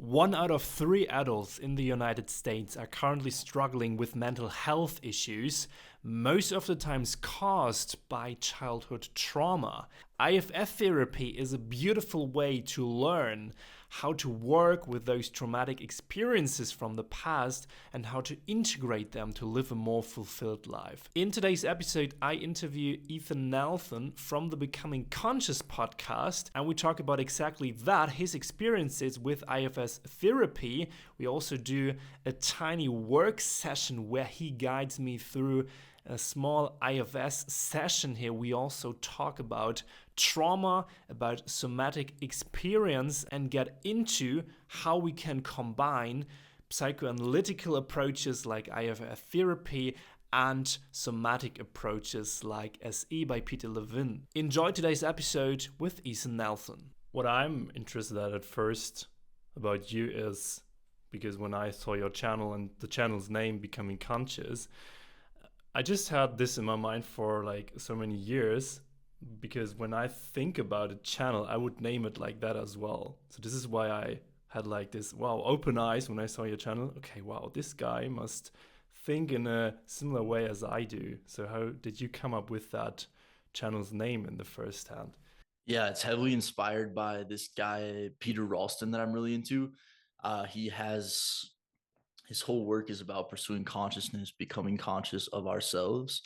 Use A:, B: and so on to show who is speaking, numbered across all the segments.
A: One out of three adults in the United States are currently struggling with mental health issues, most of the times caused by childhood trauma. IFS therapy is a beautiful way to learn how to work with those traumatic experiences from the past and how to integrate them to live a more fulfilled life. In today's episode, I interview Ethan Nelson from the Becoming Conscious podcast, and we talk about exactly that, his experiences with IFS therapy. We also do a tiny work session where he guides me through a small IFS session here. We also talk about trauma, about somatic experience, and get into how we can combine psychoanalytical approaches like IFS therapy and somatic approaches like SE by Peter Levine. Enjoy today's episode with Ethan Nelson. What I'm interested at first about you is, because when I saw your channel and the channel's name, Becoming Conscious, I just had this in my mind for like so many years, because when I think about a channel, I would name it like that as well. So this is why I had like this, wow, open eyes when I saw your channel. Okay, wow, this guy must think in a similar way as I do. So how did you come up with that channel's name in the first hand?
B: Yeah, it's heavily inspired by this guy, Peter Ralston, that I'm really into. He has his whole work is about pursuing consciousness, becoming conscious of ourselves.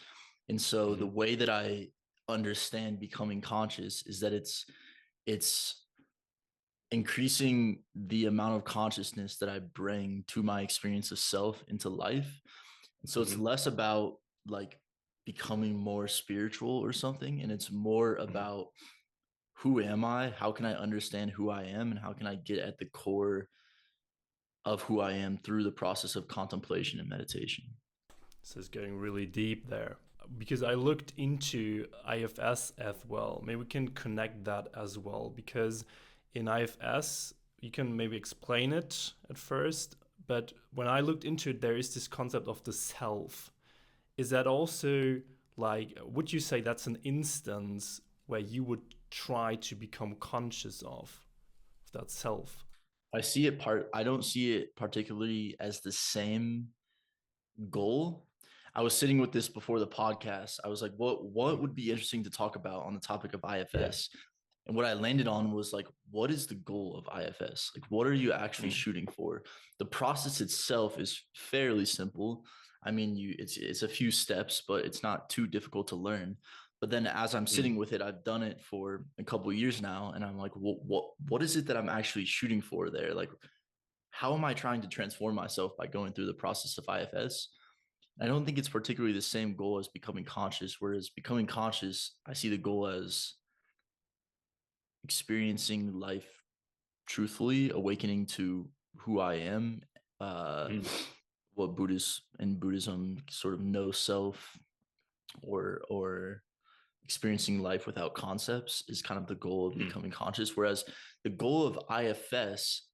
B: And so the way that I understand becoming conscious is that it's increasing the amount of consciousness that I bring to my experience of self into life. And so it's less about like becoming more spiritual or something, and it's more about who am I? How can I understand who I am? And how can I get at the core of who I am through the process of contemplation and meditation?
A: This is getting really deep there. Because I looked into IFS as well. Maybe we can connect that as well. Because in IFS, you can maybe explain it at first. But when I looked into it, there is this concept of the self. Is that also like, would you say that's an instance where you would try to become conscious of that self?
B: I don't see it particularly as the same goal. I was sitting with this before the podcast. I was like, what would be interesting to talk about on the topic of IFS? And what I landed on was like, what is the goal of IFS? Like, what are you actually shooting for? The process itself is fairly simple. I mean, it's a few steps, but it's not too difficult to learn. But then as I'm sitting with it, I've done it for a couple of years now, and I'm like, what is it that I'm actually shooting for there? Like, how am I trying to transform myself by going through the process of IFS? I don't think it's particularly the same goal as becoming conscious. Whereas becoming conscious, I see the goal as experiencing life truthfully, awakening to who I am, uh, what Buddhists in Buddhism sort of know self, or experiencing life without concepts is kind of the goal of becoming conscious. Whereas the goal of IFS,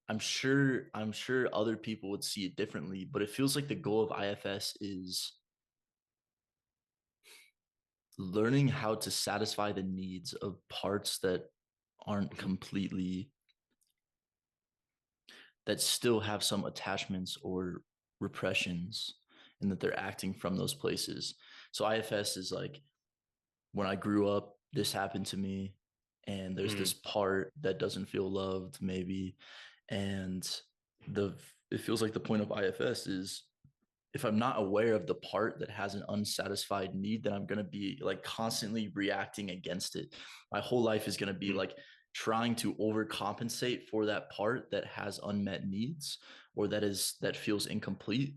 B: I'm sure other people would see it differently, but it feels like the goal of IFS is learning how to satisfy the needs of parts that aren't completely, that still have some attachments or repressions, and that they're acting from those places. So IFS is like, when I grew up, this happened to me, and there's this part that doesn't feel loved, maybe. And the it feels like the point of IFS is, if I'm not aware of the part that has an unsatisfied need, then I'm going to be like constantly reacting against it. My whole life is going to be like trying to overcompensate for that part that has unmet needs, or that feels incomplete.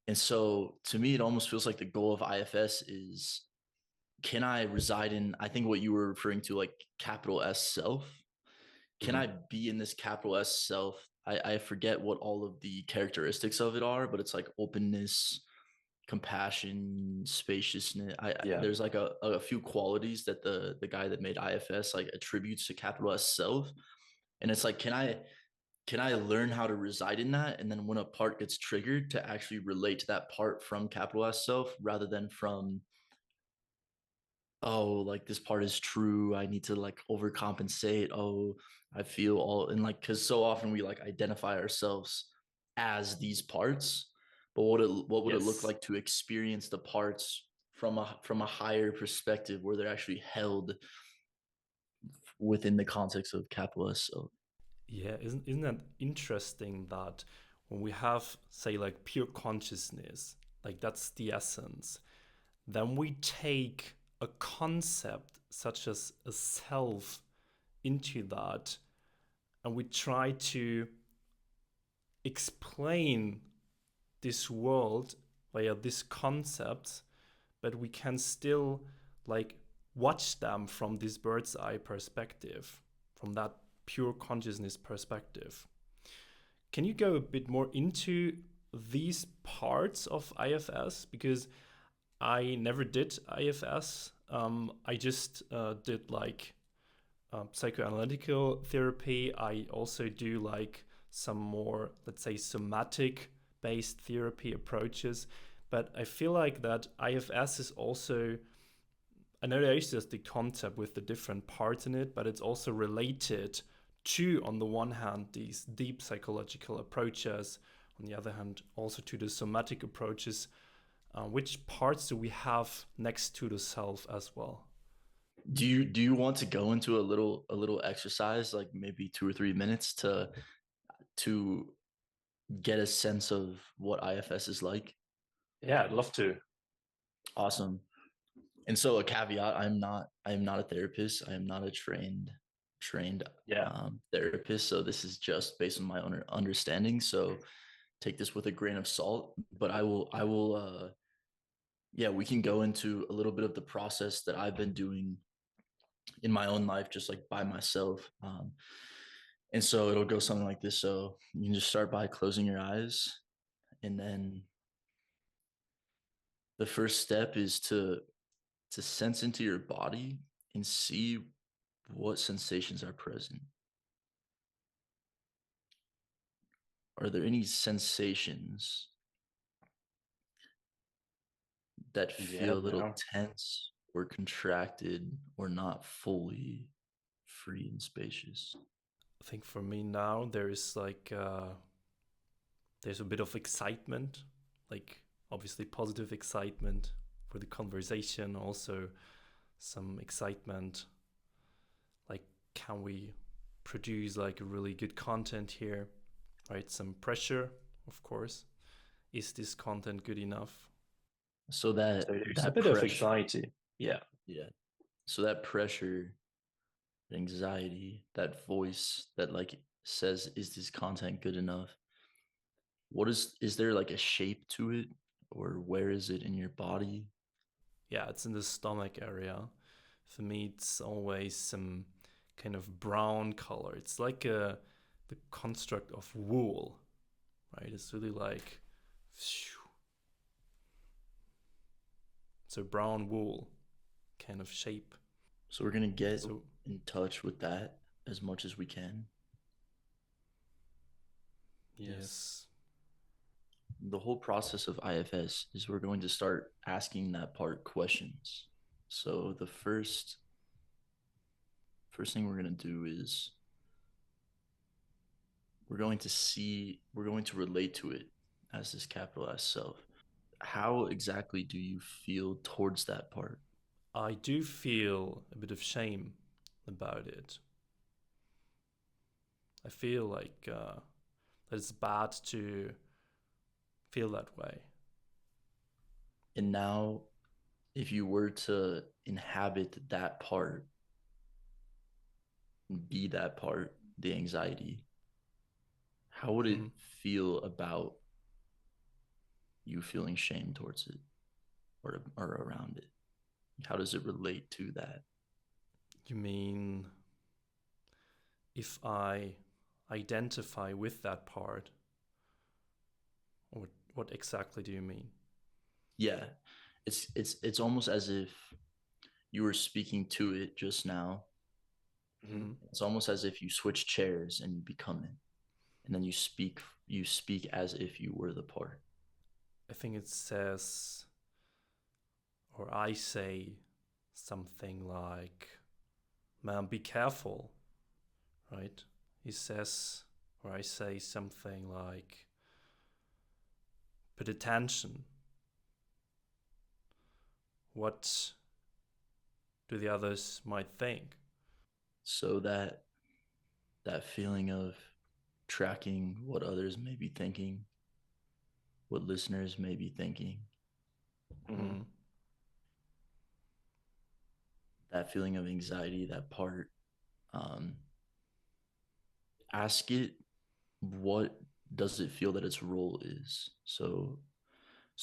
B: And so to me, it almost feels like the goal of IFS is, can I reside in, I think what you were referring to, like capital S self, can I be in this capital S self? I forget what all of the characteristics of it are, but it's like openness, compassion, spaciousness. There's like a few qualities that the guy that made IFS like attributes to capital S self. And it's like, can I learn how to reside in that? And then when a part gets triggered, to actually relate to that part from capital S self, rather than from, oh, like this part is true, I need to like overcompensate. Oh, I feel all and like because so often we like identify ourselves as these parts, but what would it look
A: Yes.
B: like to experience the parts from a higher perspective where they're actually held within the context of capital S? So
A: Yeah, isn't that interesting that when we have, say, like pure consciousness, like that's the essence, then we take a concept such as a self into that and we try to explain this world via this concept, but we can still like watch them from this bird's eye perspective, from that pure consciousness perspective. Can you go a bit more into these parts of IFS? Because I never did IFS. I just did like psychoanalytical therapy. I also do like some more, let's say, somatic based therapy approaches. But I feel like that IFS is also, I know there is just the concept with the different parts in it, but it's also related to, on the one hand, these deep psychological approaches, on the other hand, also to the somatic approaches. Which parts do we have next to the self as well?
B: do you want to go into a little exercise, like maybe 2 or 3 minutes to get a sense of what IFS is like?
A: Yeah, I'd love to.
B: Awesome. And so a caveat, I am not a therapist. I am not a trained
A: Yeah.
B: therapist. So this is just based on my own understanding. So take this with a grain of salt. But I will yeah, we can go into a little bit of the process that I've been doing in my own life, just like by myself. And so it'll go something like this. So you can just start by closing your eyes, and then the first step is to sense into your body and see what sensations are present. Are there any sensations that
A: Yeah,
B: feel a little
A: there.
B: tense or contracted or not fully free and spacious?
A: I think for me now there is like there's a bit of excitement, like obviously positive excitement for the conversation, also some excitement like can we produce like a really good content here, right? Some pressure, of course. Is this content good enough?
B: So
A: So
B: that
A: there's a
B: that
A: bit of
B: pressure,
A: anxiety. Yeah.
B: yeah. So that pressure, anxiety, that voice that like says, "Is this content good enough?" What is there like a shape to it, or where is it in your body?
A: Yeah, it's in the stomach area. For me, it's always some kind of brown color. It's like the construct of wool, right? It's really like so brown wool kind of shape.
B: So we're gonna get
A: So
B: in touch with that as much as we can.
A: yes,
B: The whole process of IFS is we're going to start asking that part questions. So the first thing we're going to do is we're going to relate to it as this capital S self. How exactly do you feel towards that part?
A: I do feel a bit of shame about it. I feel like that it's bad to feel that way.
B: And now, if you were to inhabit that part, be that part, the anxiety, how would it
A: Mm-hmm.
B: feel about you feeling shame towards it, or around it? How does it relate to that?
A: You mean if I identify with that part, or what exactly do you mean?
B: Yeah, it's almost as if you were speaking to it just now.
A: Mm-hmm.
B: It's almost as if you switch chairs and you become it, and then you speak as if you were the part.
A: I think it says, or I say something like, man, be careful, right? He says, or I say something like, put attention. What do the others might think?
B: So that feeling of tracking what others may be thinking, what listeners may be thinking,
A: Mm-hmm.
B: that feeling of anxiety, that part, um, ask it what does it feel that its role is. So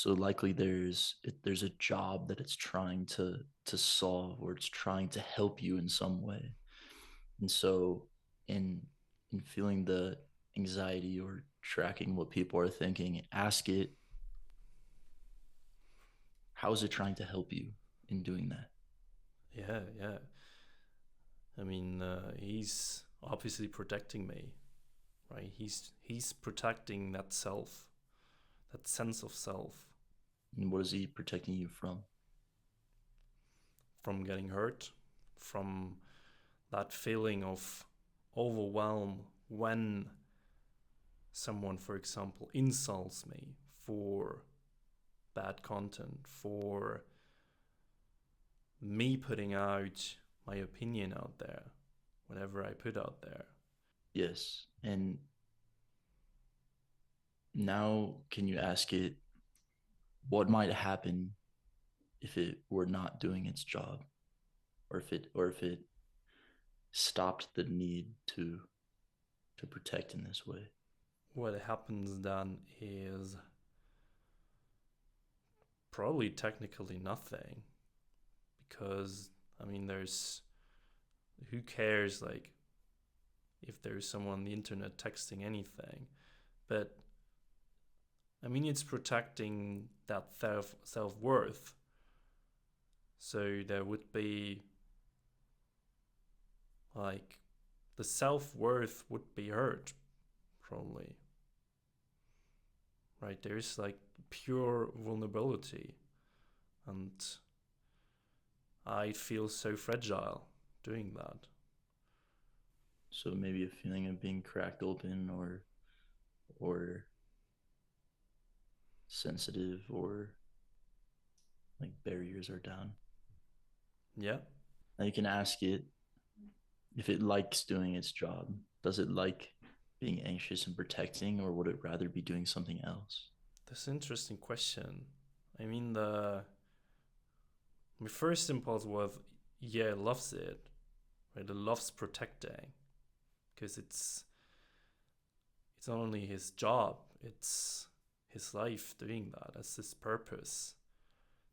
B: likely there's a job that it's trying to solve, or it's trying to help you in some way. And so in in feeling the anxiety or tracking what people are thinking, ask it, how is it trying to help you in doing that?
A: Yeah, yeah. I mean, he's obviously protecting me, right? He's protecting that self, that sense of self,
B: And what is he protecting you from?
A: from getting hurt, from that feeling of overwhelm when someone, for example, insults me for bad content, for me putting out my opinion out there, whatever I put out there.
B: Yes. And now can you ask it what might happen if it were not doing its job, or if it stopped the need to protect in this way?
A: What happens then is probably technically nothing, because I mean, there's who cares, like, if there's someone on the internet texting anything. But I mean, it's protecting that self-worth. So there would be, like, the self-worth would be hurt, probably, right? There's like pure vulnerability, and I feel so fragile doing that.
B: So maybe a feeling of being cracked open, or sensitive, or like barriers are down.
A: Yeah,
B: Now you can ask it if it likes doing its job. Does it like being anxious and protecting, or would it rather be doing something else?
A: that's an interesting question. I mean, the my first impulse was, yeah, it loves it, right? It loves protecting, because it's not only his job, it's his life doing that. That's his purpose,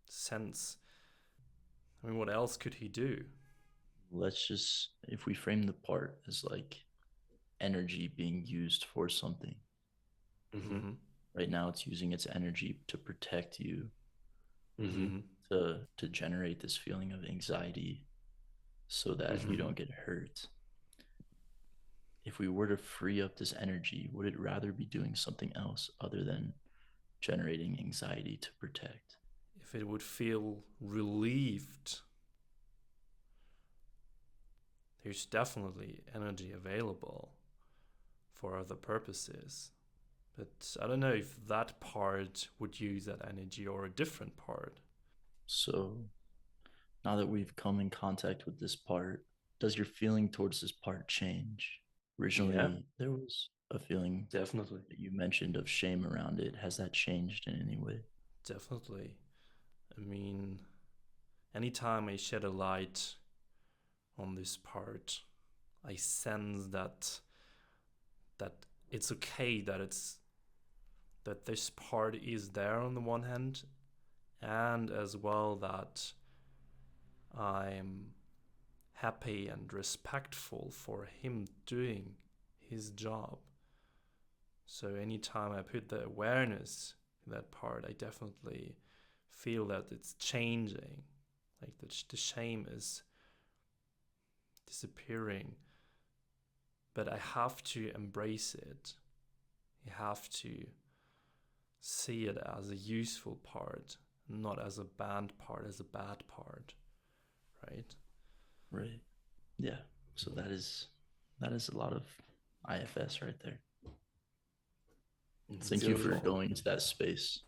A: sense. I mean, what else could he do?
B: Let's just, if we frame the part as like energy being used for something,
C: Mm-hmm.
A: Mm-hmm.
B: right now it's using its energy to protect you,
C: Mm-hmm.
A: Mm-hmm.
B: to generate this feeling of anxiety so that you
A: Mm-hmm.
B: don't get hurt. If we were to free up this energy, would it rather be doing something else other than generating anxiety to protect?
A: If it would feel relieved, there's definitely energy available for other purposes. But I don't know if that part would use that energy or a different part.
B: So now that we've come in contact with this part, does your feeling towards this part change?
C: Yeah,
B: Originally, there was a feeling
C: definitely.
B: that you mentioned of shame around it. Has that changed in any way?
A: Definitely. I mean, anytime I shed a light on this part, I sense that it's okay that this part is there on the one hand, and as well that I'm happy and respectful for him doing his job. So anytime I put the awareness in that part, I definitely feel that it's changing. Like the shame is disappearing, but I have to embrace it. You have to see it as a useful part, not as a bad part, as a bad part, right?
B: Right. Yeah. So That is a lot of IFS right there.
C: It's
B: Thank you for
C: beautiful.
B: going into that space.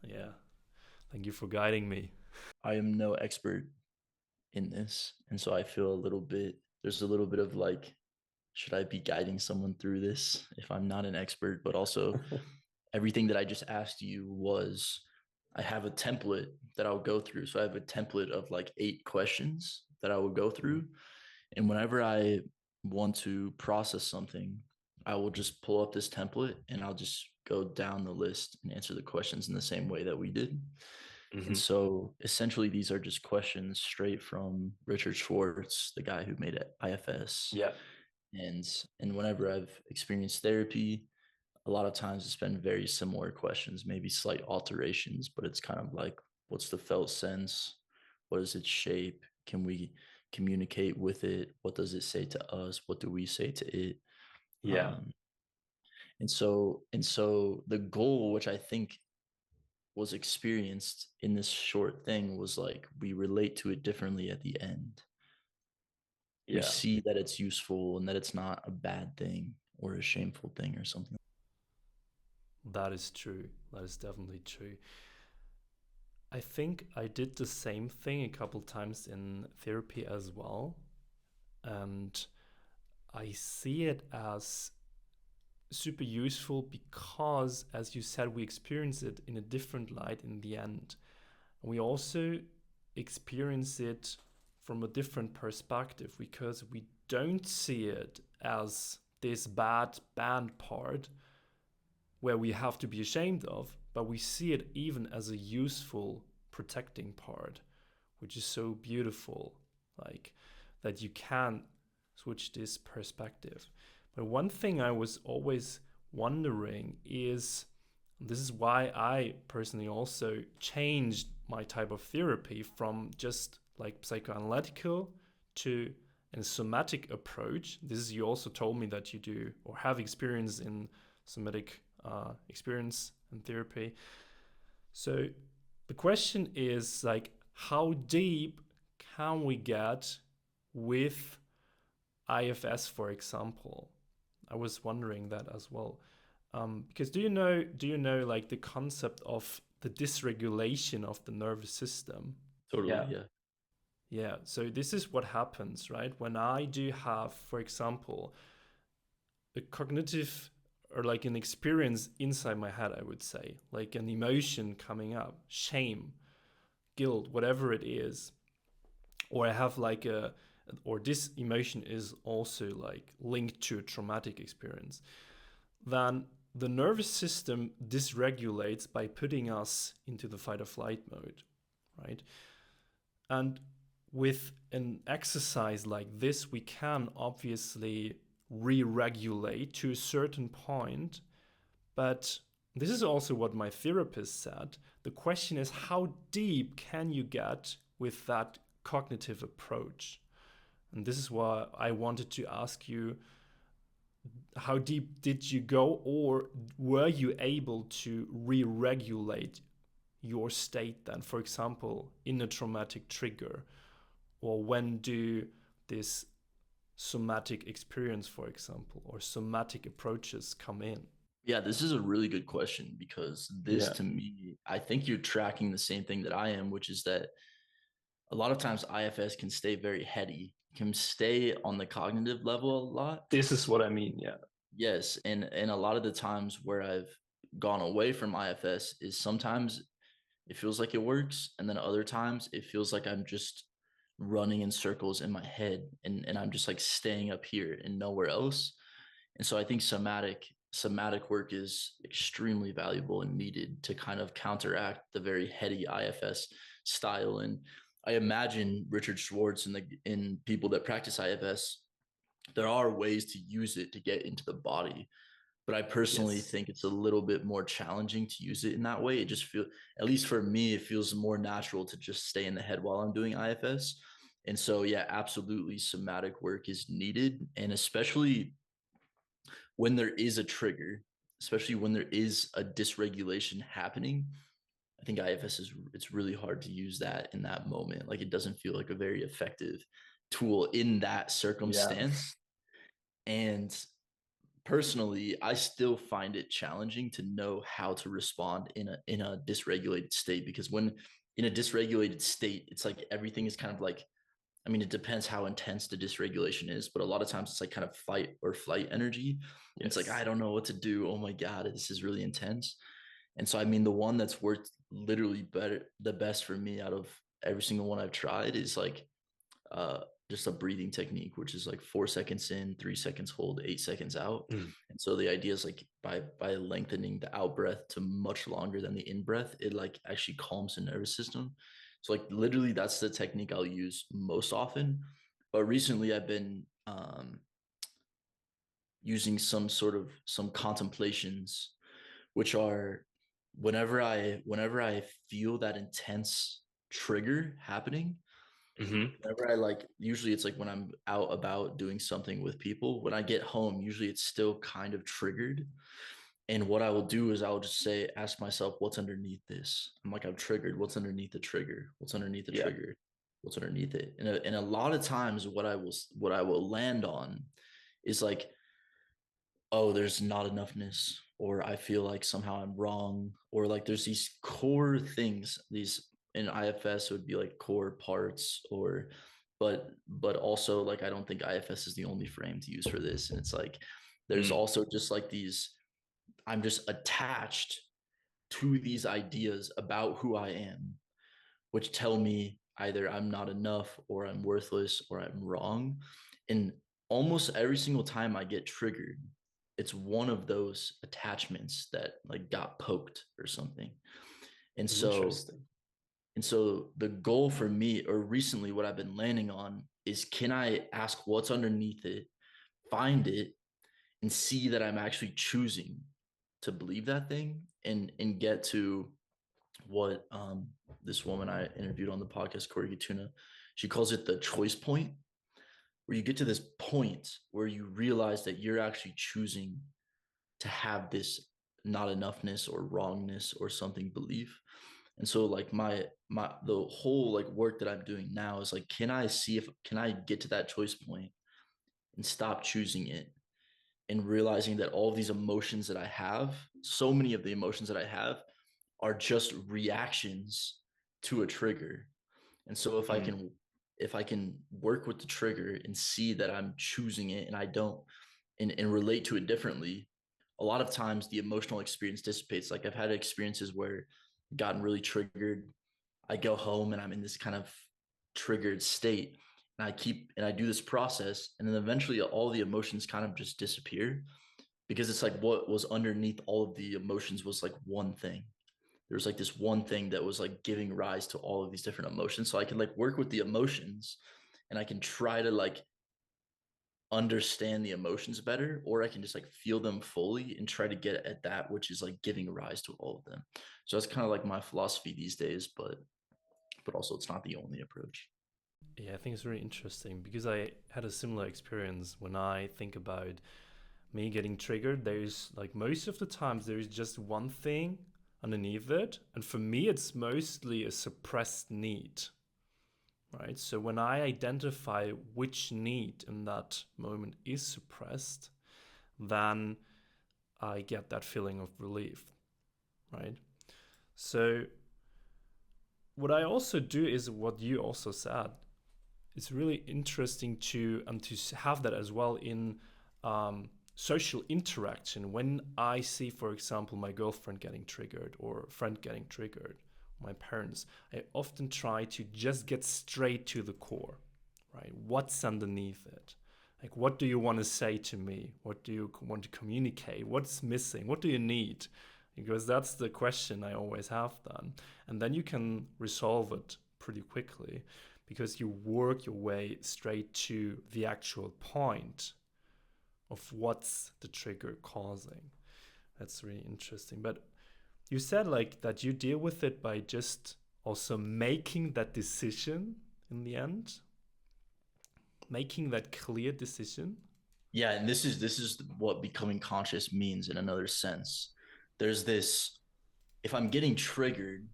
A: Yeah. Thank you for guiding me.
B: I am no expert in this. And so I feel there's a little bit of like, should I be guiding someone through this if I'm not an expert? But also, everything that I just asked you was, I have a template that I'll go through. So I have a template of like 8 questions that I will go through. And whenever I want to process something, I will just pull up this template and I'll just go down the list and answer the questions in the same way that we did. And so essentially, these are just questions straight from Richard Schwartz, the guy who made it IFS.
C: Yeah.
B: And whenever I've experienced therapy, a lot of times it's been very similar questions, maybe slight alterations, but it's kind of like, what's the felt sense? What is its shape? Can we communicate with it? What does it say to us? What do we say to it?
C: Yeah.
B: And so the goal, which I think was experienced in this short thing, was like, we relate to it differently at the end. We see that it's useful and that it's not a bad thing or a shameful thing or something.
A: That is true. That is definitely true. I think I did the same thing a couple times in therapy as well. And I see it as super useful because, as you said, we experience it in a different light in the end. And we also experience it from a different perspective because we don't see it as this bad band part where we have to be ashamed of, but we see it even as a useful protecting part, which is so beautiful, like that you can switch this perspective. But one thing I was always wondering is, this is why I personally also changed my type of therapy from just like psychoanalytical to a somatic approach. This is, you also told me that you do or have experience in somatic experience and therapy. So the question is like, how deep can we get with IFS, for example? I was wondering that as well. Because do you know like the concept of the dysregulation of the nervous system?
B: Totally,
C: Yeah.
A: Yeah, so this is what happens, right? When I do have, for example, a cognitive or like an experience inside my head, I would say, like an emotion coming up, shame, guilt, whatever it is, or I have like or this emotion is also like linked to a traumatic experience, then the nervous system dysregulates by putting us into the fight or flight mode, right? And with an exercise like this, we can obviously re-regulate to a certain point, but this is also what my therapist said. The question is, how deep can you get with that cognitive approach? And this is why I wanted to ask you, how deep did you go, or were you able to re-regulate your state then, for example, in a traumatic trigger, or when do this somatic experience, for example, or somatic approaches come in?
B: Yeah, this is a really good question because this, to me, I think you're tracking the same thing that I am, which is that a lot of times IFS can stay very heady, can stay on the cognitive level a lot.
C: This is what I mean. Yeah.
B: Yes, and a lot of the times where I've gone away from IFS is sometimes it feels like it works, and then other times it feels like I'm just running in circles in my head, and I'm just like staying up here and nowhere else. And so I think somatic work is extremely valuable and needed to kind of counteract the very heady IFS style. And I imagine Richard Schwartz and in people that practice IFS, there are ways to use it to get into the body. But I personally think it's a little bit more challenging to use it in that way. It just feels, at least for me, it feels more natural to just stay in the head while I'm doing IFS. And so, yeah, absolutely, somatic work is needed. And especially when there is a trigger, especially when there is a dysregulation happening, I think IFS it's really hard to use that in that moment. Like, it doesn't feel like a very effective tool in that circumstance. And personally, I still find it challenging to know how to respond in a dysregulated state, because when in a dysregulated state, it's like everything is kind of like, I mean, it depends how intense the dysregulation is, but a lot of times it's like kind of fight or flight energy. And it's like, I don't know what to do. Oh my God, this is really intense. And so, I mean, the one that's worked literally the best for me out of every single one I've tried is like uh, just a breathing technique, which is like 4 seconds in, 3 seconds hold, 8 seconds out. And so the idea is like by lengthening the out breath to much longer than the in breath, it like actually calms the nervous system. So like literally that's the technique I'll use most often. But recently I've been using some contemplations, which are whenever I feel that intense trigger happening, whenever I like, usually it's like when I'm out about doing something with people, when I get home, usually it's still kind of triggered. And what I will do is I'll just ask myself, what's underneath this? I'm like, I'm triggered. What's underneath the trigger? What's underneath the trigger? What's underneath it? And a lot of times what I will land on is like, oh, there's not enoughness, or I feel like somehow I'm wrong, or like there's these core things, these in IFS would be like core parts, or but also like I don't think IFS is the only frame to use for this. And it's like there's also just like these, I'm just attached to these ideas about who I am, which tell me either I'm not enough or I'm worthless or I'm wrong. And almost every single time I get triggered, it's one of those attachments that like got poked or something. And so the goal for me, or recently what I've been landing on, is can I ask what's underneath it, find it, and see that I'm actually choosing to believe that thing, and get to what this woman I interviewed on the podcast, Corey Gatuna, she calls it the choice point, where you get to this point where you realize that you're actually choosing to have this not enoughness or wrongness or something belief. And so like the whole like work that I'm doing now is like, can I get to that choice point and stop choosing it, and realizing that all of these emotions that I have, so many of the emotions that I have are just reactions to a trigger. And so if I can work with the trigger and see that I'm choosing it and I don't, and relate to it differently, a lot of times the emotional experience dissipates. Like I've had experiences where I've gotten really triggered. I go home and I'm in this kind of triggered state, and I do this process, and then eventually all the emotions kind of just disappear, because it's like what was underneath all of the emotions was like one thing. There's like this one thing that was like giving rise to all of these different emotions. So I can like work with the emotions, and I can try to like understand the emotions better, or I can just like feel them fully and try to get at that which is like giving rise to all of them. So that's kind of like my philosophy these days, but also it's not the only approach.
A: Yeah, I think it's really interesting because I had a similar experience. When I think about me getting triggered, there's like most of the times there is just one thing underneath it, and for me it's mostly a suppressed need, right? So when I identify which need in that moment is suppressed, then I get that feeling of relief, right? So what I also do is what you also said. It's really interesting to have that as well in social interaction. When I see, for example, my girlfriend getting triggered or a friend getting triggered, my parents, I often try to just get straight to the core, right? What's underneath it? Like, what do you want to say to me? What do you want to communicate? What's missing? What do you need? Because that's the question I always have then. And then you can resolve it pretty quickly, because you work your way straight to the actual point of what's the trigger causing. That's really interesting. But you said like that you deal with it by just also making that decision in the end, making that clear decision.
B: Yeah, and this is what becoming conscious means in another sense. There's this, if I'm getting triggered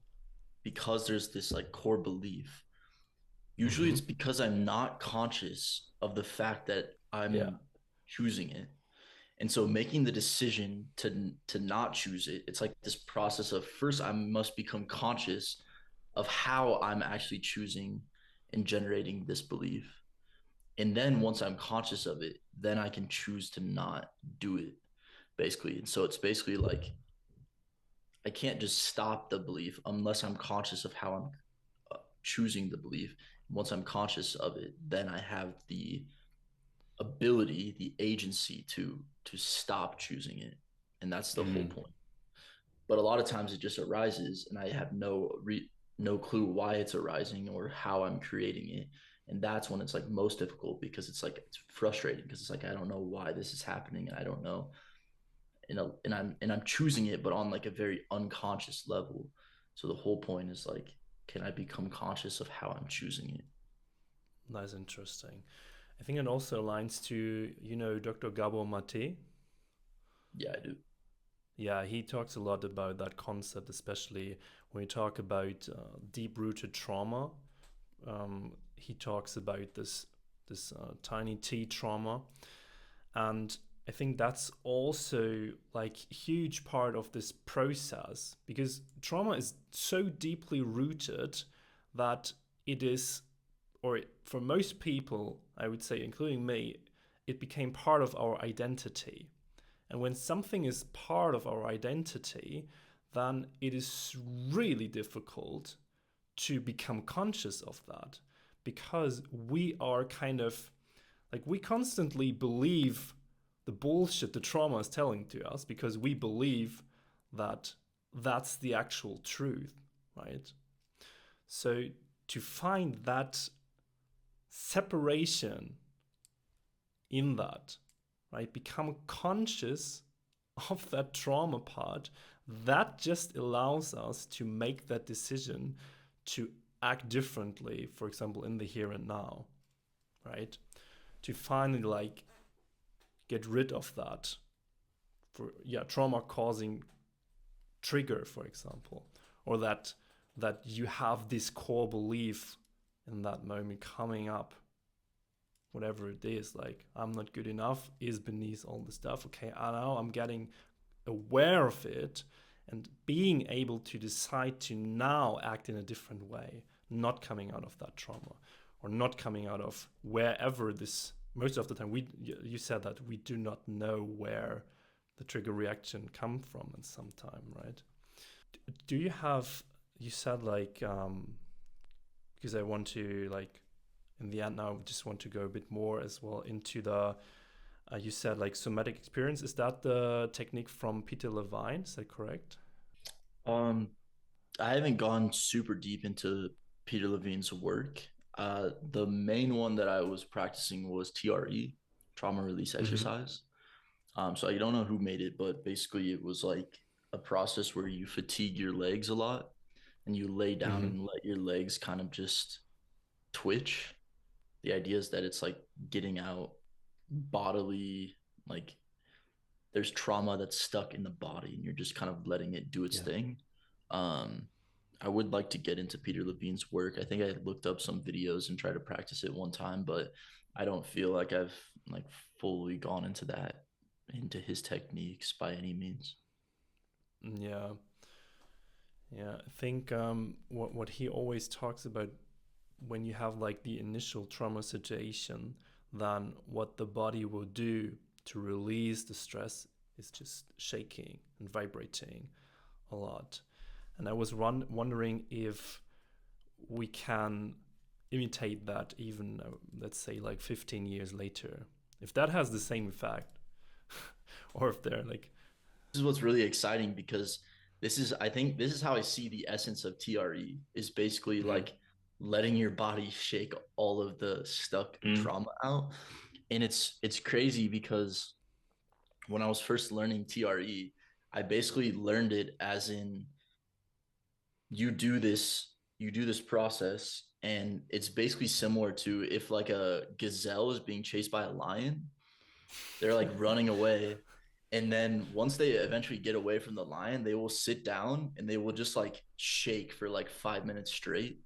B: because there's this like core belief, Usually
A: Mm-hmm.
B: it's because I'm not conscious of the fact that
C: Yeah.
B: I'm choosing it. And so making the decision to not choose it, it's like this process of first I must become conscious of how I'm actually choosing and generating this belief. And then once I'm conscious of it, then I can choose to not do it, basically. And so it's basically like I can't just stop the belief unless I'm conscious of how I'm choosing the belief. Once I'm conscious of it, then I have the ability, the agency to stop choosing it. And that's the whole
C: Mm.
B: point. But a lot of times it just arises and I have no clue why it's arising or how I'm creating it. And that's when it's like most difficult because it's like it's frustrating because it's like I don't know why this is happening and I don't know, and I'm choosing it but on like a very unconscious level. So the whole point is like, can I become conscious of how I'm choosing it?
A: That's interesting. I think it also aligns to, Dr. Gabor Mate.
B: Yeah, I do.
A: Yeah, he talks a lot about that concept, especially when we talk about deep-rooted trauma. He talks about this tiny T trauma, and I think that's also like huge part of this process because trauma is so deeply rooted that it is, or for most people, I would say, including me, it became part of our identity. And when something is part of our identity, then it is really difficult to become conscious of that because we are kind of like we constantly believe the bullshit the trauma is telling to us because we believe that that's the actual truth, right? So to find that separation in that, right? Become conscious of that trauma part. That just allows us to make that decision to act differently, for example, in the here and now, right? To finally like get rid of that for trauma causing trigger, for example, or that you have this core belief in that moment coming up, whatever it is, like I'm not good enough is beneath all the stuff. Okay, I know I'm getting aware of it and being able to decide to now act in a different way, not coming out of that trauma or not coming out of wherever this. Most of the time, you said that we do not know where the trigger reaction come from in some time, right? Do you have? You said like because I want to like in the end now I just want to go a bit more as well into the you said like somatic experience. Is that the technique from Peter Levine? Is that correct?
B: um I haven't gone super deep into Peter Levine's work. The main one that I was practicing was TRE, trauma release
A: Mm-hmm.
B: exercise. So I don't know who made it, but basically it was like a process where you fatigue your legs a lot and you lay down
A: Mm-hmm.
B: and let your legs kind of just twitch. The idea is that it's like getting out bodily, like there's trauma that's stuck in the body and you're just kind of letting it do its
A: Yeah.
B: thing. Um, I would like to get into Peter Levine's work. I think I looked up some videos and tried to practice it one time, but I don't feel like I've like fully gone into that, into his techniques by any means.
A: Yeah. Yeah. I think what he always talks about when you have like the initial trauma situation, then what the body will do to release the stress is just shaking and vibrating a lot. And I was wondering if we can imitate that even, let's say, like 15 years later. If that has the same effect, or if they're like,
B: This is what's really exciting because I think this is how I see the essence of TRE is basically
A: mm-hmm,
B: like letting your body shake all of the stuck
C: Mm.
B: trauma out. And it's crazy because when I was first learning TRE, I basically learned it as in you do this you do this process and it's basically similar to if like a gazelle is being chased by a lion. They're like running away, and then once they eventually get away from the lion, they will sit down and they will just like shake for like 5 minutes straight.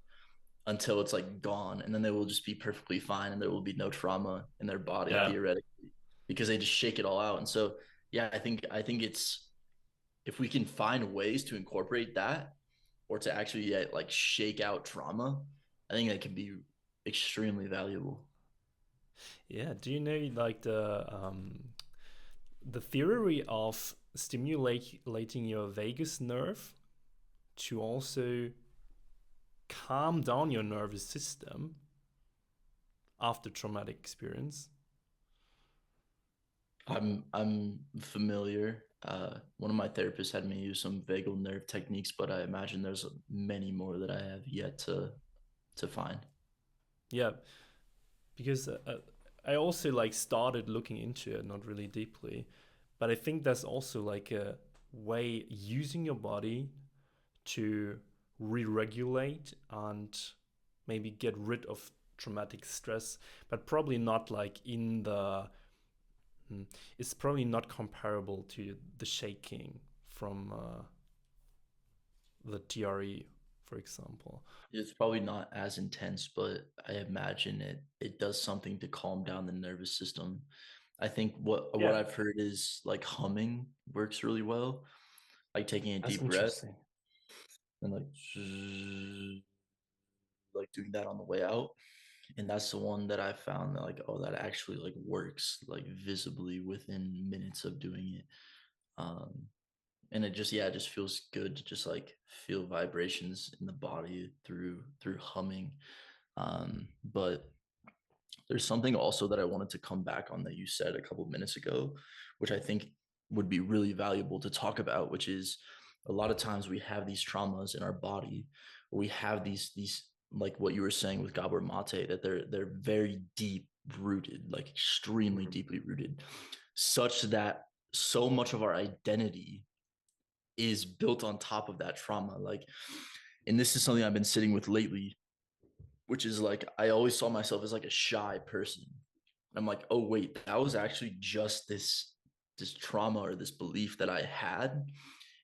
B: until it's like gone, and then they will just be perfectly fine, and there will be no trauma in their body
A: Yeah.
B: theoretically, because they just shake it all out. And so, yeah, I think it's, if we can find ways to incorporate that, or to actually like shake out trauma, I think that can be extremely valuable.
A: Yeah. Do you know like the theory of stimulating your vagus nerve to also calm down your nervous system after traumatic experience?
B: I'm familiar. One of my therapists had me use some vagal nerve techniques, but I imagine there's many more that I have yet to find.
A: Yeah, because I also like started looking into it, not really deeply, but I think that's also like a way using your body to re-regulate and maybe get rid of traumatic stress, but probably not like in the it's probably not comparable to the shaking from the TRE, for example.
B: It's probably not as intense, but I imagine it does something to calm down the nervous system. I think what
C: Yeah,
B: I've heard is like humming works really well, like taking a
C: that's
B: deep breath
C: interesting.
B: and like like doing that on the way out. And that's the one that I found that like, oh, that actually like works like visibly within minutes of doing it. Um, and it just, yeah, it just feels good to just like feel vibrations in the body through humming. But there's something also that I wanted to come back on that you said a couple of minutes ago, which I think would be really valuable to talk about, which is a lot of times we have these traumas in our body, or we have these like what you were saying with Gabor Mate, that they're very deep rooted, like extremely
C: Mhm.
B: deeply rooted, such that so much of our identity is built on top of that trauma. Like, and this is something I've been sitting with lately, which is like I always saw myself as like a shy person. And I'm like, oh wait, that was actually just this trauma or this belief that I had.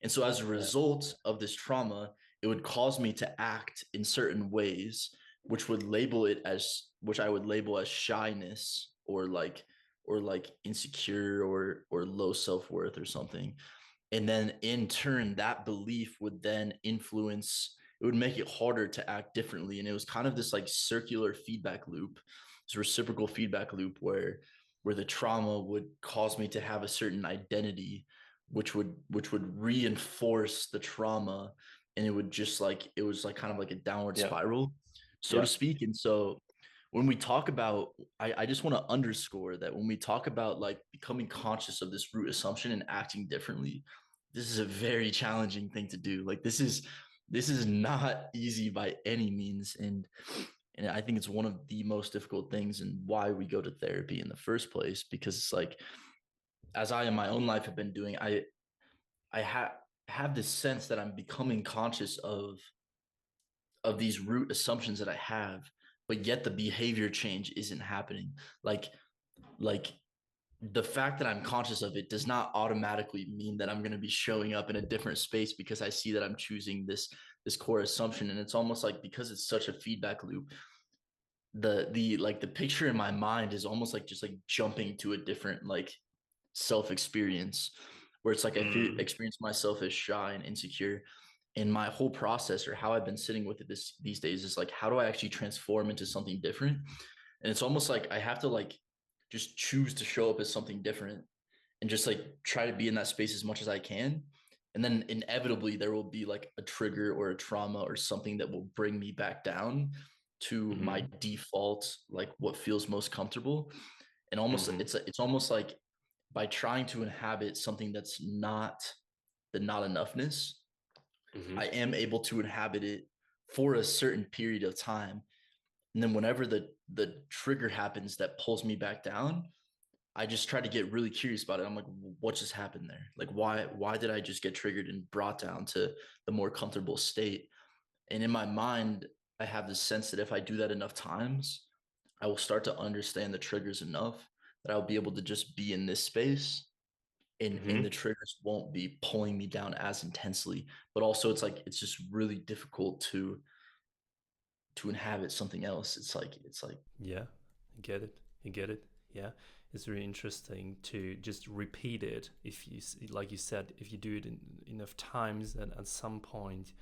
B: And so as a
C: Yeah,
B: result of this trauma, it would cause me to act in certain ways, which I would label as shyness, or like insecure, or low self-worth or something. And then in turn, that belief would then influence, it would make it harder to act differently. And it was kind of this like circular feedback loop, this reciprocal feedback loop, where the trauma would cause me to have a certain identity, which would reinforce the trauma. And it would just like, it was like kind of like a downward
C: yeah,
B: spiral, so to
C: yeah.
B: speak. And so when we talk about, I just want to underscore that when we talk about like becoming conscious of this root assumption and acting differently, this is a very challenging thing to do. Like this is not easy by any means. And I think it's one of the most difficult things, and why we go to therapy in the first place, because it's like, as I in my own life have been doing, I have this sense that I'm becoming conscious of these root assumptions that I have, but yet the behavior change isn't happening. Like the fact that I'm conscious of it does not automatically mean that I'm going to be showing up in a different space because I see that I'm choosing this core assumption. And it's almost like, because it's such a feedback loop, the like the picture in my mind is almost like just like jumping to a different like self experience, where it's like I feel
C: Mm.
B: experience myself as shy and insecure. And my whole process, or how I've been sitting with it these days, is like, how do I actually transform into something different? And it's almost like I have to like just choose to show up as something different, and just like try to be in that space as much as I can. And then inevitably there will be like a trigger or a trauma or something that will bring me back down to
C: Mm-hmm.
B: my default, like what feels most comfortable. And almost
C: Mm-hmm.
B: it's almost like, by trying to inhabit something that's not the not enoughness,
C: Mm-hmm.
B: I am able to inhabit it for a certain period of time. And then whenever the trigger happens that pulls me back down, I just try to get really curious about it. I'm like, what just happened there? Like, why did I just get triggered and brought down to the more comfortable state? And in my mind, I have this sense that if I do that enough times, I will start to understand the triggers enough that I'll be able to just be in this space, and
C: Mm-hmm.
B: the triggers won't be pulling me down as intensely. But also it's like, it's just really difficult to inhabit something else. It's like
A: Yeah, I get it. I get it. Yeah, it's really interesting to just repeat it. If you, like you said, if you do it enough times, then at some point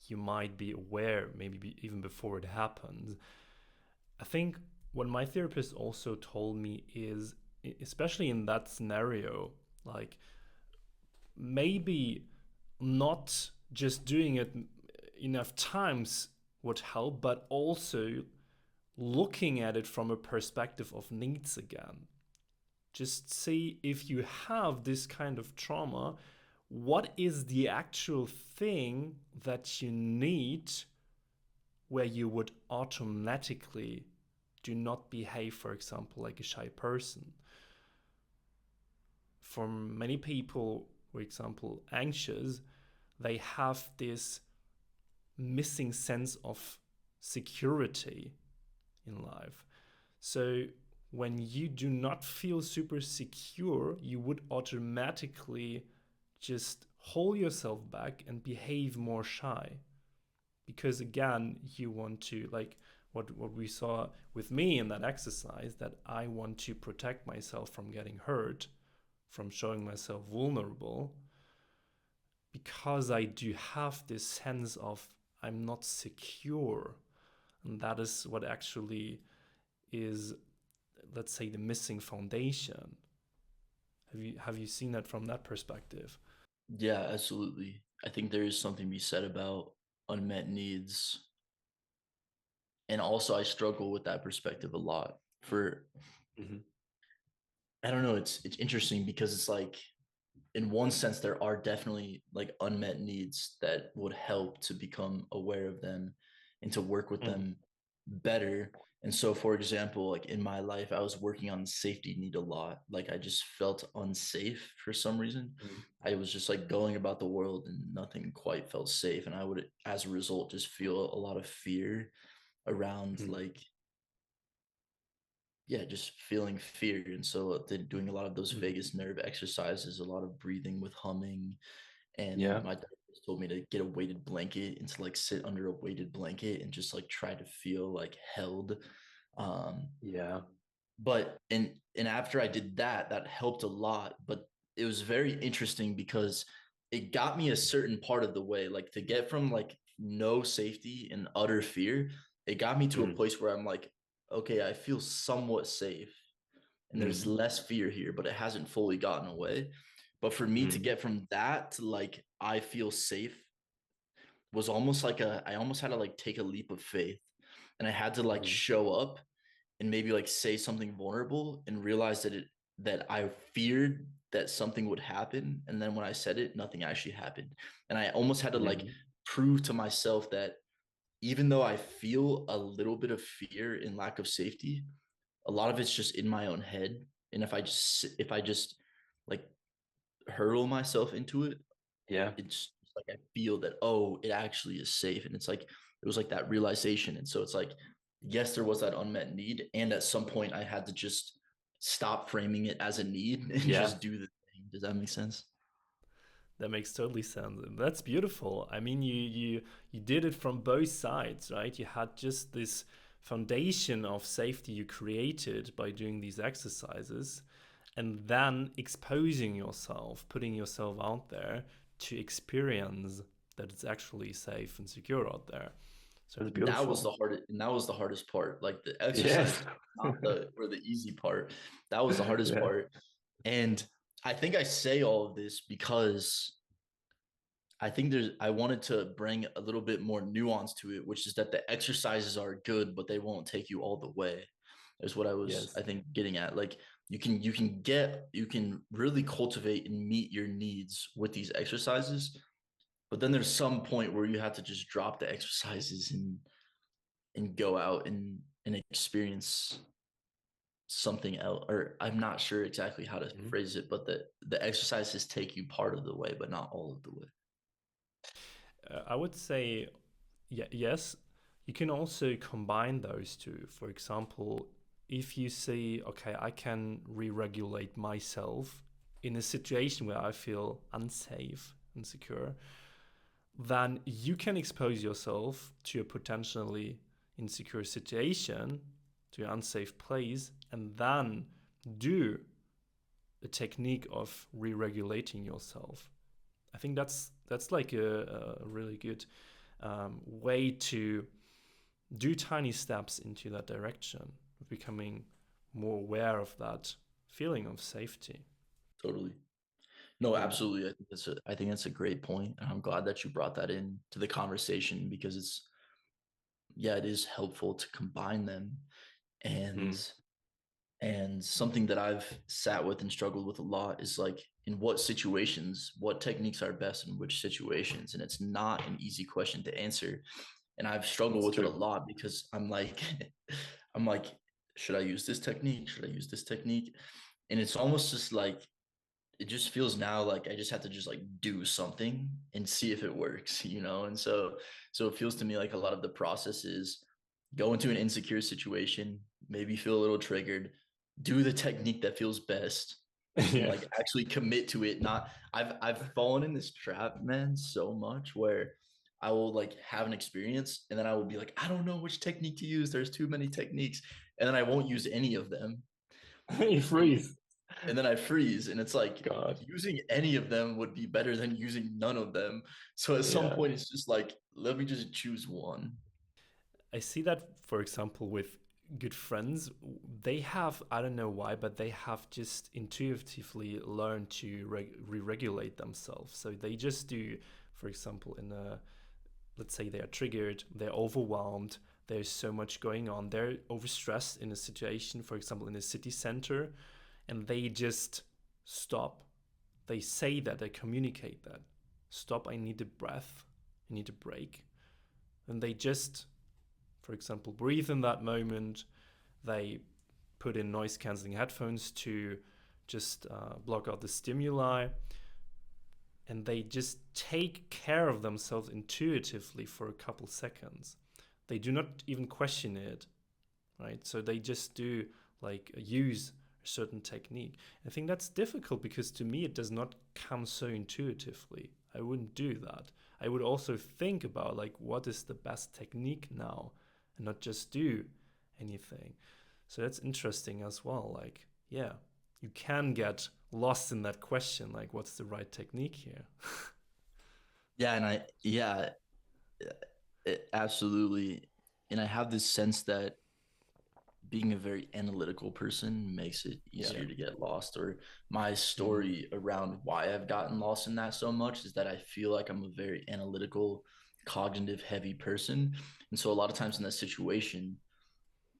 A: you might be aware, maybe even before it happens. I think what my therapist also told me is, especially in that scenario, like maybe not just doing it enough times would help, but also looking at it from a perspective of needs again. Just see, if you have this kind of trauma, what is the actual thing that you need where you would automatically do not behave, for example, like a shy person. For many people, for example, anxious, they have this missing sense of security in life. So when you do not feel super secure, you would automatically just hold yourself back and behave more shy. Because again, you want to, like what we saw with me in that exercise, that I want to protect myself from getting hurt, from showing myself vulnerable, because I do have this sense of I'm not secure. And that is what actually is, let's say, the missing foundation. Have you seen that from that perspective?
B: yeah, absolutely. I think there is something to be said about unmet needs. And also I struggle with that perspective a lot. For
C: Mm-hmm.
B: I don't know, it's interesting because it's like in one sense there are definitely like unmet needs that would help to become aware of them and to work with
C: Mm.
B: them better. And so for example, like in my life I was working on safety need a lot. Like I just felt unsafe for some reason.
C: Mm.
B: I was just like going about the world and nothing quite felt safe, and I would as a result just feel a lot of fear around
C: Mm.
B: like, yeah, just feeling fear. And so doing a lot of those
C: Mm.
B: vagus nerve exercises, a lot of breathing with humming. And
C: Yeah.
B: my therapist told me to get a weighted blanket and to like sit under a weighted blanket and just like try to feel like held. Um,
C: Yeah.
B: but and after I did that, that helped a lot. But it was very interesting because it got me a certain part of the way, like to get from like no safety and utter fear, it got me to a
C: Mm.
B: place where I'm like, okay, I feel somewhat safe and there's
C: Mm.
B: less fear here, but it hasn't fully gotten away. But for me to
C: Mm.
B: get from that to like I feel safe was almost like I almost had to like take a leap of faith, and I had to like
C: Mm.
B: show up and maybe like say something vulnerable and realize that I feared that something would happen, and then when I said it, nothing actually happened. And I almost had to like
C: Mm.
B: prove to myself that even though I feel a little bit of fear and lack of safety, a lot of it's just in my own head. And if I just like hurl myself into it,
C: Yeah.
B: it's like I feel that, oh, it actually is safe. And it's like it was like that realization. And so it's like, yes, there was that unmet need, and at some point I had to just stop framing it as a need and
C: Yeah.
B: just do the thing. Does that make sense?
A: That makes totally sense. That's beautiful. I mean, you did it from both sides, right? You had just this foundation of safety you created by doing these exercises, and then exposing yourself, putting yourself out there to experience that it's actually safe and secure out there. So
C: That's
A: it's
B: And that was
A: beautiful.
B: the hardest, and that was the hardest part. Like the
C: Yes.
B: exercise, not the or the easy part. That was the hardest
C: Yeah.
B: part. And I think I say all of this because I think I wanted to bring a little bit more nuance to it, which is that the exercises are good, but they won't take you all the way. Is what I was,
C: Yes.
B: I think, getting at. Like you can really cultivate and meet your needs with these exercises, but then there's some point where you have to just drop the exercises and go out and experience something else. Or I'm not sure exactly how to
C: Mhm.
B: phrase it, but the exercises take you part of the way, but not all of the way.
A: I would say, yes, you can also combine those two. For example, if you say, okay, I can re regulate myself in a situation where I feel unsafe, insecure, then you can expose yourself to a potentially insecure situation, to an unsafe place, and then do a technique of re-regulating yourself. I think that's like a really good way to do tiny steps into that direction, of becoming more aware of that feeling of safety.
B: Totally. No,
C: Yeah.
B: absolutely. I think that's a great point, and I'm glad that you brought that in to the conversation, because it is helpful to combine them. And
C: Mm.
B: and something that I've sat with and struggled with a lot is like, in what situations, what techniques are best in which situations, and it's not an easy question to answer. And I've struggled
C: It's
B: with it a
C: true.
B: lot, because I'm like, I'm like, should I use this technique? Should I use this technique? And it's almost just like, it just feels now like I just have to just like do something and see if it works, you know? And so it feels to me like a lot of the process is go into an insecure situation, maybe feel a little triggered, do the technique that feels best, and
C: Yeah.
B: like actually commit to it. Not I've fallen in this trap, man, so much, where I will like have an experience and then I will be like, I don't know which technique to use. There's too many techniques. And then I won't use any of them.
C: You
B: And
C: freeze.
B: and then I freeze, and it's like
C: God.
B: using any of them would be better than using none of them. So at some
C: Yeah.
B: point, it's just like, let me just choose one.
A: I see that, for example, with good friends. They have, I don't know why, but they have just intuitively learned to re-regulate themselves. So they just do, for example, let's say they are triggered, they're overwhelmed, there's so much going on, they're overstressed in a situation, for example, in a city center, and they just stop. They say that, they communicate that. Stop, I need a breath, I need a break. And they just, for example, breathe in that moment. They put in noise cancelling headphones to just block out the stimuli. And they just take care of themselves intuitively for a couple seconds. They do not even question it, right? So they just do like use a certain technique. I think that's difficult because to me it does not come so intuitively. I wouldn't do that. I would also think about like what is the best technique now, and not just do anything. So that's interesting as well. Like, yeah, you can get lost in that question, like what's the right technique here?
B: Yeah, and absolutely. And I have this sense that being a very analytical person makes it
C: Yeah.
B: easier to get lost. Or my
C: Mm.
B: story around why I've gotten lost in that so much is that I feel like I'm a very analytical, cognitive heavy person. And so a lot of times in that situation,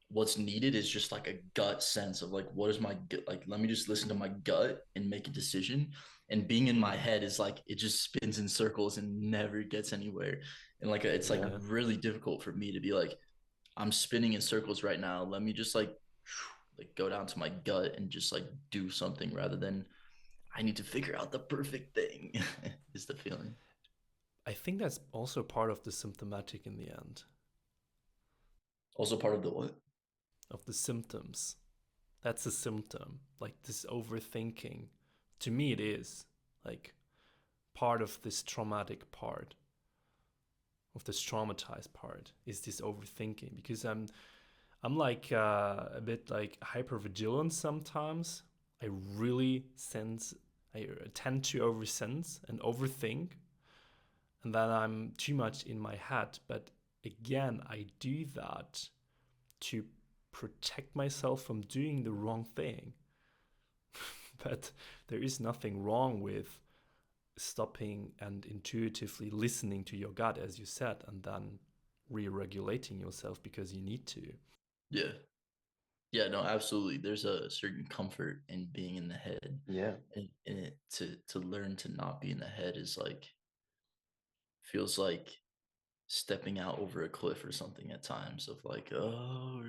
B: what's needed is just like a gut sense of like, what is my gut, like, let me just listen to my gut and make a decision. And being in my
C: Mm.
B: head is like, it just spins in circles and never gets anywhere. And like it's like
A: Yeah.
B: really difficult for me to be like, I'm spinning in circles right now, let me just like go down to my gut and just like do something, rather than I need to figure out the perfect thing. Is the feeling.
A: I think that's also part of the symptomatic in the end,
B: Also part of the what?
A: of the symptoms. That's a symptom, like this overthinking. To me, it is like part of this traumatic part, of this traumatized part, is this overthinking. Because I'm like a bit like hyper vigilant sometimes. I really sense, I tend to oversense and overthink, and then I'm too much in my head. But again, I do that to protect myself from doing the wrong thing. But there is nothing wrong with stopping and intuitively listening to your gut, as you said, and then re-regulating yourself because you need to.
B: Yeah. Yeah, no, absolutely. There's a certain comfort in being in the head.
C: Yeah.
B: And it, to learn to not be in the head is like, feels like stepping out over a cliff or something at times, of like, oh,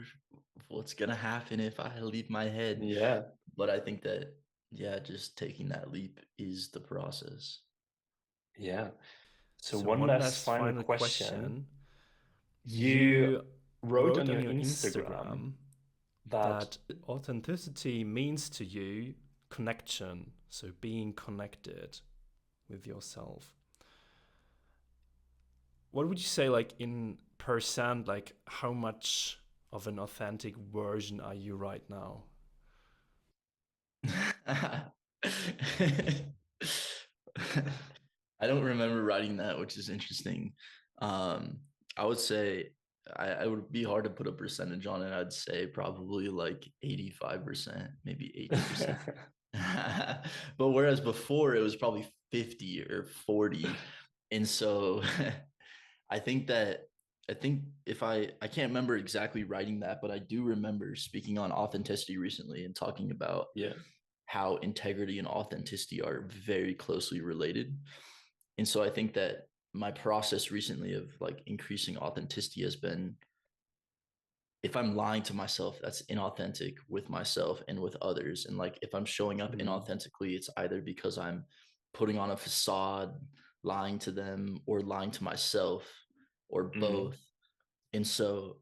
B: what's gonna happen if I leave my head?
C: Yeah.
B: But I think that, yeah, just taking that leap is the process.
C: Yeah. So
A: So,
C: one
A: one
C: last
A: last
C: final
A: final
C: question.
A: question.
C: You
A: You
C: wrote
A: wrote
C: on
A: on
C: your
A: your
C: Instagram
A: Instagram
C: that
A: that authenticity means to you connection, so being connected with yourself. What would you say, like in percent, like how much of an authentic version are you right now?
B: I don't remember writing that, which is interesting. I would say I would be hard to put a percentage on it. I'd say probably like 85%, maybe 80%. But whereas before it was probably 50 or 40. And so I think if I can't remember exactly writing that, but I do remember speaking on authenticity recently and talking about how integrity and authenticity are very closely related. And so I think that my process recently of like increasing authenticity has been, if I'm lying to myself, that's inauthentic with myself and with others. And like if I'm showing up inauthentically, it's either because I'm putting on a facade, lying to them, or lying to myself, or both. And so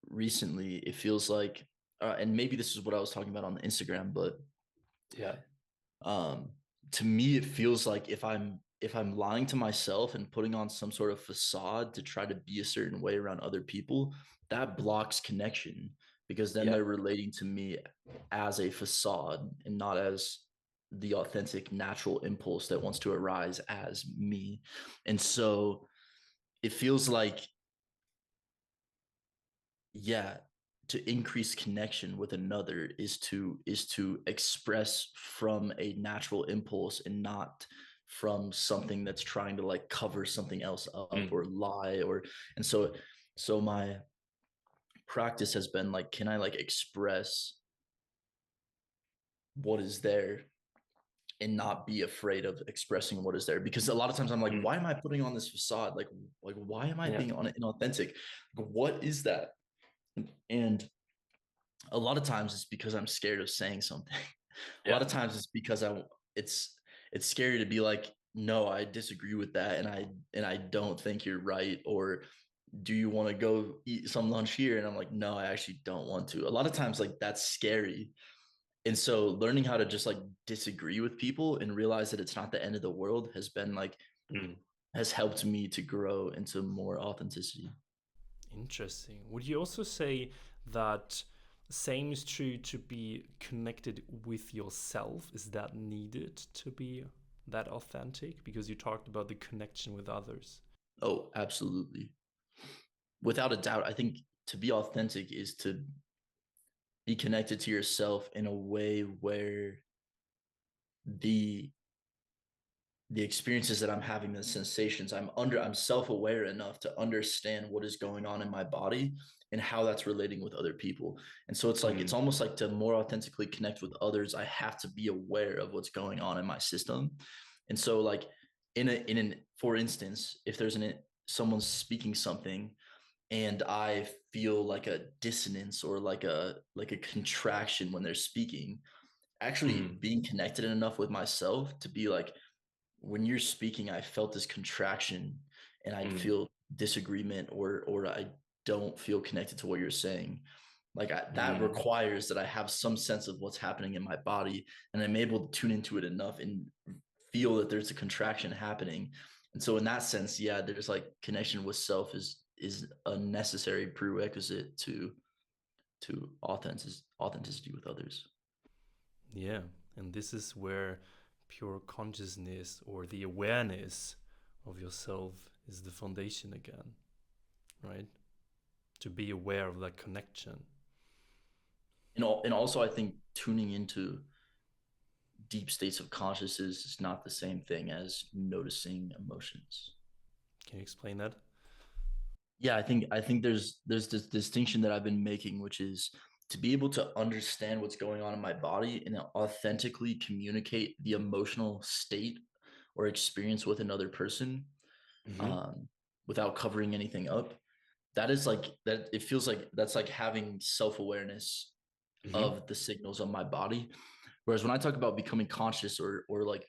B: recently it feels like, and maybe this is what I was talking about on the Instagram, but to me it feels like if I'm lying to myself and putting on some sort of facade to try to be a certain way around other people, that blocks connection, because then they're relating to me as a facade and not as the authentic natural impulse that wants to arise as me. And so it feels like, to increase connection with another is to express from a natural impulse and not from something that's trying to like cover something else up or lie. And so my practice has been like, can I like express what is there and not be afraid of expressing what is there? Because a lot of times I'm like, why am I putting on this facade? Like why am I being inauthentic? What is that? And a lot of times it's because I'm scared of saying something. A lot of times it's because it's scary to be like, no, I disagree with that, and I don't think you're right. Or do you want to go eat some lunch here? And I'm like, no, I actually don't want to. A lot of times like that's scary. And so learning how to just like disagree with people and realize that it's not the end of the world has been like has helped me to grow into more authenticity.
A: Interesting. Would you also say that same is true to be connected with yourself? Is that needed to be that authentic? Because you talked about the connection with others.
B: Oh, absolutely. Without a doubt, I think to be authentic is to be connected to yourself in a way where the experiences that I'm having, the sensations, I'm self-aware enough to understand what is going on in my body and how that's relating with other people. And so it's like, it's almost like to more authentically connect with others, I have to be aware of what's going on in my system. And so like for instance, if there's someone's speaking something and I feel like a dissonance or like a contraction when they're speaking, actually being connected enough with myself to be like, when you're speaking, I felt this contraction and I feel disagreement or I don't feel connected to what you're saying. Like that requires that I have some sense of what's happening in my body, and I'm able to tune into it enough and feel that there's a contraction happening. And so in that sense, there's like connection with self is a necessary prerequisite to authenticity with others.
A: Yeah, and this is where pure consciousness or the awareness of yourself is the foundation again, right? To be aware of that connection.
B: And also I think tuning into deep states of consciousness is not the same thing as noticing emotions.
A: Can you explain that?
B: Yeah, I think there's this distinction that I've been making, which is to be able to understand what's going on in my body and authentically communicate the emotional state or experience with another person, without covering anything up. That is like that. It feels like that's like having self-awareness of the signals of my body. Whereas when I talk about becoming conscious or like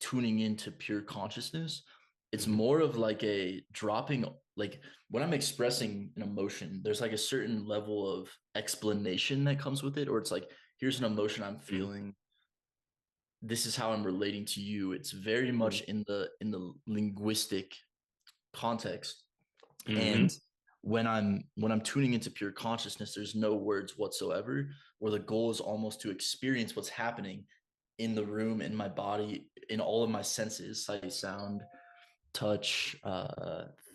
B: tuning into pure consciousness, it's more of like a dropping, like when I'm expressing an emotion, there's like a certain level of explanation that comes with it, or it's like, here's an emotion I'm feeling. This is how I'm relating to you. It's very much in the linguistic context. And when I'm tuning into pure consciousness, there's no words whatsoever, where the goal is almost to experience what's happening in the room, in my body, in all of my senses, sight, sound, touch,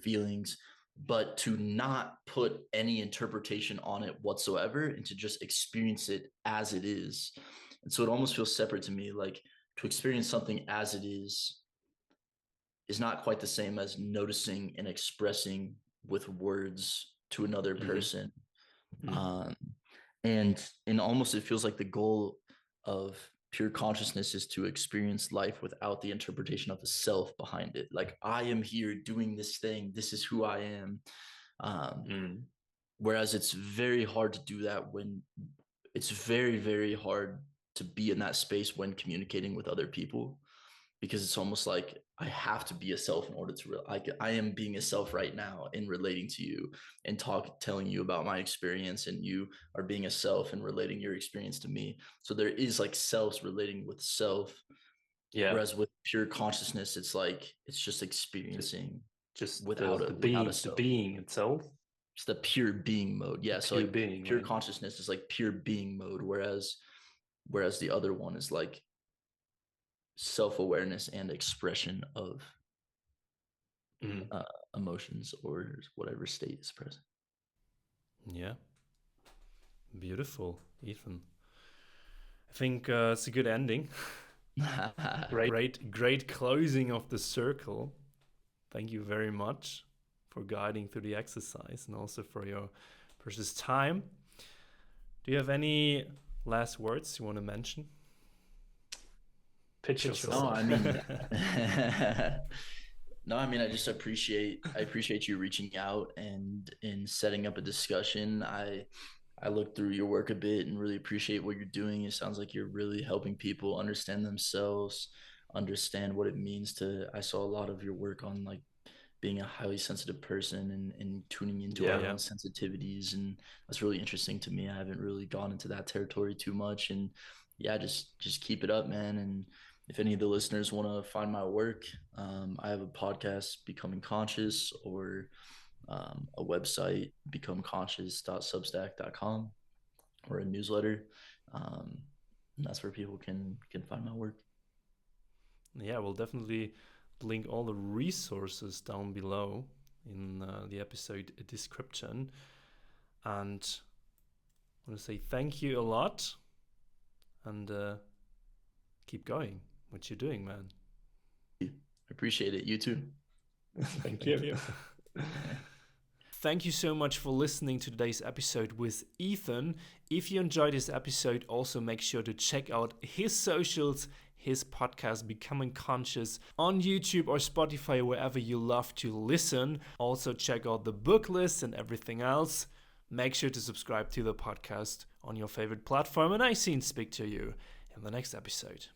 B: feelings, but to not put any interpretation on it whatsoever, and to just experience it as it is. And so it almost feels separate to me. Like, to experience something as it is not quite the same as noticing and expressing with words to another person. And almost it feels like the goal of pure consciousness is to experience life without the interpretation of the self behind it. Like, I am here doing this thing, this is who I am. Whereas it's very hard to do that when it's very, very hard to be in that space when communicating with other people, because it's almost like I have to be a self in order to I am being a self right now in relating to you and telling you about my experience, and you are being a self and relating your experience to me. So there is like selves relating with self.
C: Yeah.
B: Whereas with pure consciousness, it's like, it's just experiencing
C: just
B: without
C: the
B: self.
C: being itself.
B: It's the pure being mode. Yeah. So like
C: being,
B: pure
C: right?
B: consciousness is like pure being mode. Whereas the other one is like self-awareness and expression of emotions or whatever state is present.
A: Yeah. Beautiful, Ethan. I think it's a good ending. Great closing of the circle. Thank you very much for guiding through the exercise and also for your precious time. Do you have any last words you want to mention?
C: Pitch yourself.
B: No, I mean, I just appreciate you reaching out and in setting up a discussion. I looked through your work a bit and really appreciate what you're doing. It sounds like you're really helping people understand themselves, understand what it means to. I saw a lot of your work on like being a highly sensitive person and tuning into our own sensitivities, and that's really interesting to me. I haven't really gone into that territory too much, and yeah, just keep it up, man. And if any of the listeners want to find my work, I have a podcast, Becoming Conscious, or a website, becomeconscious.substack.com, or a newsletter. And that's where people can find my work.
A: Yeah, we'll definitely link all the resources down below in the episode description. And I want to say thank you a lot, and keep going what you're doing, man.
B: I appreciate it. You too.
C: Thank you.
A: Thank you so much for listening to today's episode with Ethan. If you enjoyed this episode, also make sure to check out his socials, his podcast, Becoming Conscious, on YouTube or Spotify, wherever you love to listen. Also check out the book list and everything else. Make sure to subscribe to the podcast on your favorite platform, and I soon speak to you in the next episode.